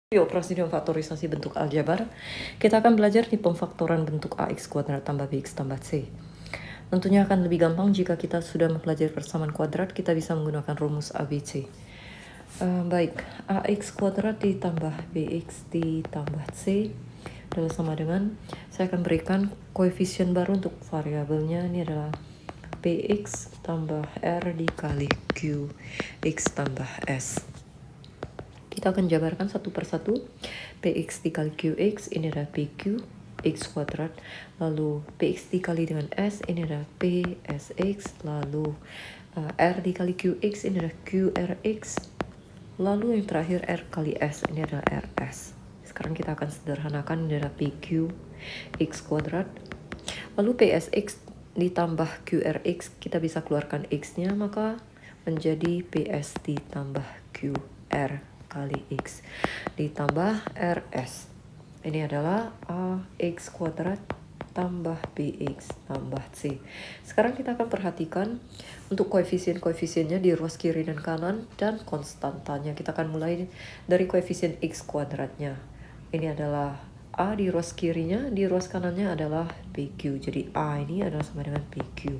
Di operasi dan faktorisasi bentuk aljabar, kita akan belajar di pemfaktoran bentuk AX kuadrat tambah BX tambah C. Tentunya akan lebih gampang jika kita sudah mempelajari persamaan kuadrat, kita bisa menggunakan rumus ABC. Baik, AX kuadrat ditambah BX ditambah C adalah sama dengan, saya akan berikan koefisien baru untuk variabelnya, ini adalah PX tambah R dikali QX tambah S. Kita akan jabarkan satu persatu. PX dikali QX ini adalah PQ X kuadrat. Lalu PX dikali dengan S ini adalah PSX. Lalu R dikali QX ini adalah QRX. Lalu yang terakhir R kali S ini adalah RS. Sekarang kita akan sederhanakan, ini adalah PQ X kuadrat. Lalu PSX ditambah QRX, kita bisa keluarkan X-nya, maka menjadi PS ditambah QR kali X ditambah RS. Ini adalah AX kuadrat tambah BX tambah C. Sekarang kita akan perhatikan untuk koefisien-koefisiennya di ruas kiri dan kanan dan konstantanya. Kita akan mulai dari koefisien X kuadratnya. Ini adalah A di ruas kirinya, di ruas kanannya adalah PQ. Jadi A ini adalah sama dengan PQ.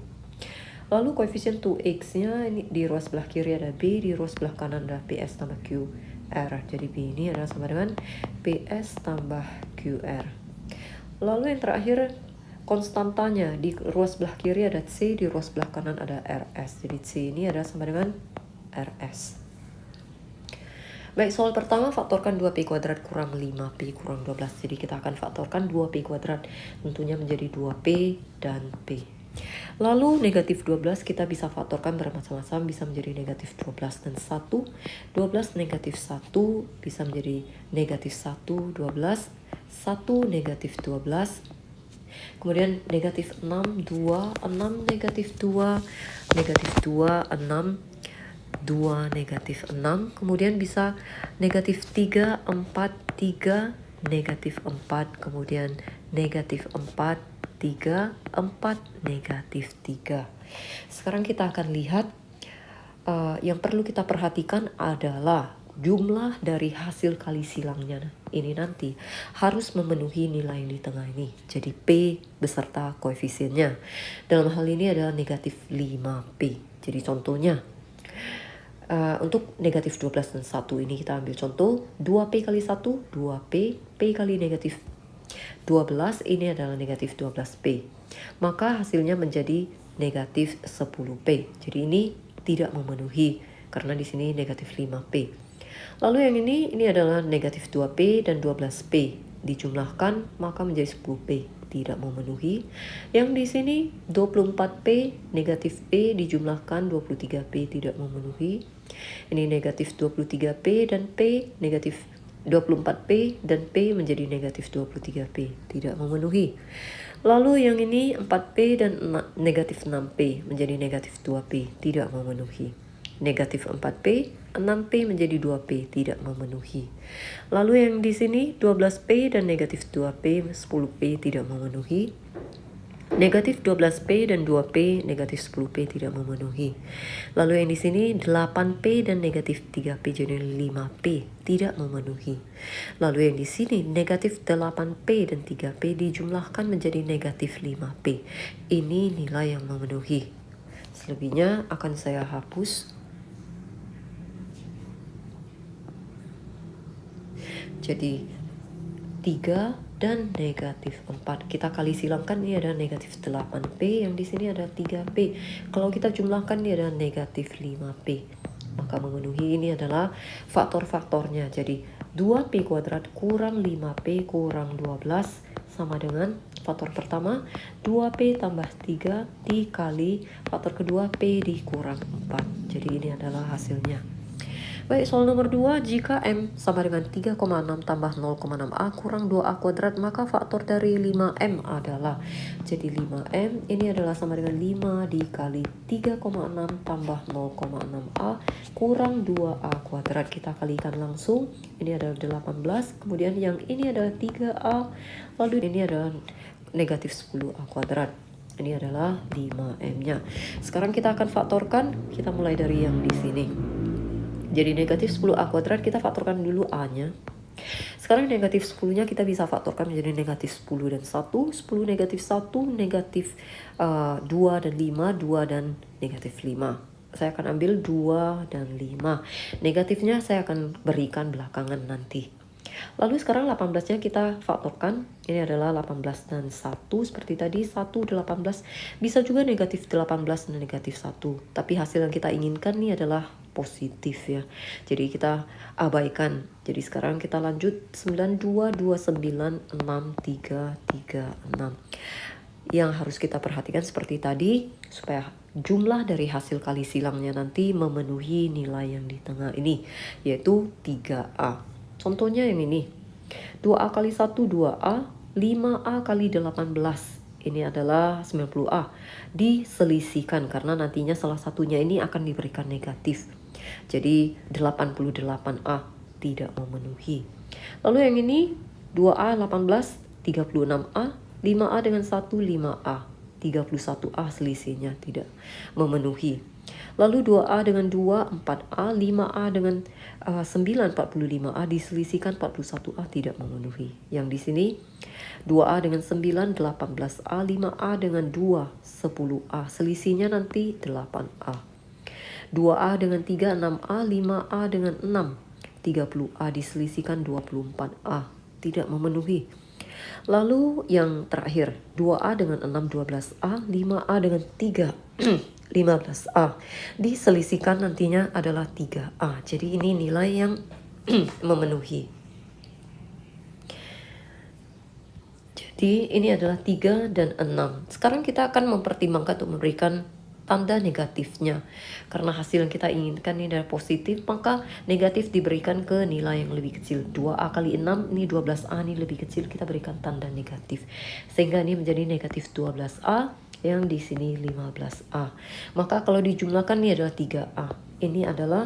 Lalu koefisien 2x-nya ini di ruas sebelah kiri ada B, di ruas sebelah kanan ada PS tambah QR. Jadi B ini adalah sama dengan PS tambah QR. Lalu yang terakhir konstantanya, di ruas sebelah kiri ada C, di ruas sebelah kanan ada RS. Jadi C ini adalah sama dengan RS. Baik, soal pertama, faktorkan 2P kuadrat kurang 5P kurang 12. Jadi kita akan faktorkan 2P kuadrat, tentunya menjadi 2P dan P. Lalu negatif 12 kita bisa faktorkan bermacam-macam, bisa menjadi negatif 12 dan 1. 12 negatif 1 bisa menjadi negatif 1, 12. 1 negatif 12. Kemudian negatif 6, 2, 6 negatif 2, negatif 2, 6, 2 negatif 6. Kemudian bisa negatif 3, 4, 3, negatif 4. Kemudian negatif 4, 3, 4, negatif 3. Sekarang kita akan lihat yang perlu kita perhatikan adalah jumlah dari hasil kali silangnya ini nanti harus memenuhi nilai di tengah ini. Jadi P beserta koefisiennya. Dalam hal ini adalah negatif 5P. Jadi contohnya untuk negatif 12 dan 1 ini kita ambil contoh 2P kali 1, 2P, P kali negatif 12 ini adalah negatif 12P. Maka hasilnya menjadi negatif 10P. Jadi ini tidak memenuhi karena di sini negatif 5P. Lalu yang ini adalah negatif 2P dan 12P. Dijumlahkan maka menjadi 10P. Tidak memenuhi. Yang di sini 24P negatif P dijumlahkan 23P tidak memenuhi. Ini negatif 23P dan P negatif 24P dan P menjadi negatif 23P, tidak memenuhi. Lalu yang ini 4P dan negatif 6P menjadi negatif 2P, tidak memenuhi. Negatif 4P, 6P menjadi 2P, tidak memenuhi. Lalu yang di sini 12P dan negatif 2P, 10P tidak memenuhi. Negatif 12P dan 2P, negatif 10P tidak memenuhi. Lalu yang di sini 8P dan negatif 3P jadi 5P tidak memenuhi. Lalu yang di sini negatif 8P dan 3P dijumlahkan menjadi negatif 5P. Ini nilai yang memenuhi. Selebihnya akan saya hapus. Jadi 3 dan negatif 4. Kita kali silangkan ini ada negatif 8P, yang di sini ada 3P. Kalau kita jumlahkan ini ada negatif 5P. Maka memenuhi ini adalah faktor-faktornya. Jadi 2P kuadrat kurang 5P kurang 12 sama dengan faktor pertama 2P tambah 3 dikali faktor kedua P dikurang 4. Jadi ini adalah hasilnya. Baik, soal nomor 2, jika M sama dengan 3,6 tambah 0,6A kurang 2A kuadrat, maka faktor dari 5M adalah, jadi 5M ini adalah sama dengan 5 dikali 3,6 tambah 0,6A kurang 2A kuadrat. Kita kalikan langsung, ini adalah 18, kemudian yang ini adalah 3A, lalu ini adalah negatif 10A kuadrat. Ini adalah 5M-nya. Sekarang kita akan faktorkan, kita mulai dari yang di sini. Jadi negatif 10A kuadrat kita faktorkan dulu A-nya. Sekarang negatif 10-nya kita bisa faktorkan menjadi negatif 10 dan 1, 10 negatif 1, negatif 2 dan 5, 2 dan negatif 5. Saya akan ambil 2 dan 5. Negatifnya saya akan berikan belakangan nanti. Lalu sekarang 18-nya kita faktorkan. Ini adalah 18 dan 1 seperti tadi. 1, 18. Bisa juga negatif 18 dan negatif 1. Tapi hasil yang kita inginkan ini adalah positif ya. Jadi kita abaikan. Jadi sekarang kita lanjut 9, 2, 2, 9, 6, 3, 3, 6. Yang harus kita perhatikan seperti tadi, supaya jumlah dari hasil kali silangnya nanti memenuhi nilai yang di tengah ini, yaitu 3A. Contohnya yang ini, 2A kali 1, 2A, 5A kali 18. Ini adalah 90A. Diselisihkan karena nantinya salah satunya ini akan diberikan negatif. Jadi 88A tidak memenuhi. Lalu yang ini, 2A 18, 36A, 5A dengan 1, 5A. 31A selisihnya tidak memenuhi. Lalu 2A dengan 2, 4A, 5A dengan 9, 45A diselisihkan 41A tidak memenuhi. Yang di sini 2A dengan 9, 18A, 5A dengan 2, 10A. Selisihnya nanti 8A. 2A dengan 3, 6A, 5A dengan 6, 30A diselisihkan 24A tidak memenuhi. Lalu yang terakhir 2A dengan 6, 12A, 5A dengan 3, 15A diselisihkan nantinya adalah 3A. Jadi ini nilai yang memenuhi. Jadi ini adalah 3 dan 6. Sekarang kita akan mempertimbangkan untuk memberikan tanda negatifnya. Karena hasil yang kita inginkan ini adalah positif, maka negatif diberikan ke nilai yang lebih kecil. 2A kali 6, ini 12A, ini lebih kecil, kita berikan tanda negatif. Sehingga ini menjadi negatif 12A, yang di sini 15A. Maka kalau dijumlahkan ini adalah 3A. Ini adalah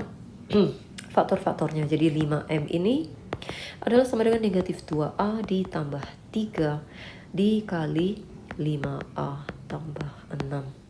faktor-faktornya. Jadi 5M ini adalah sama dengan negatif 2A ditambah 3 dikali 5A tambah 6.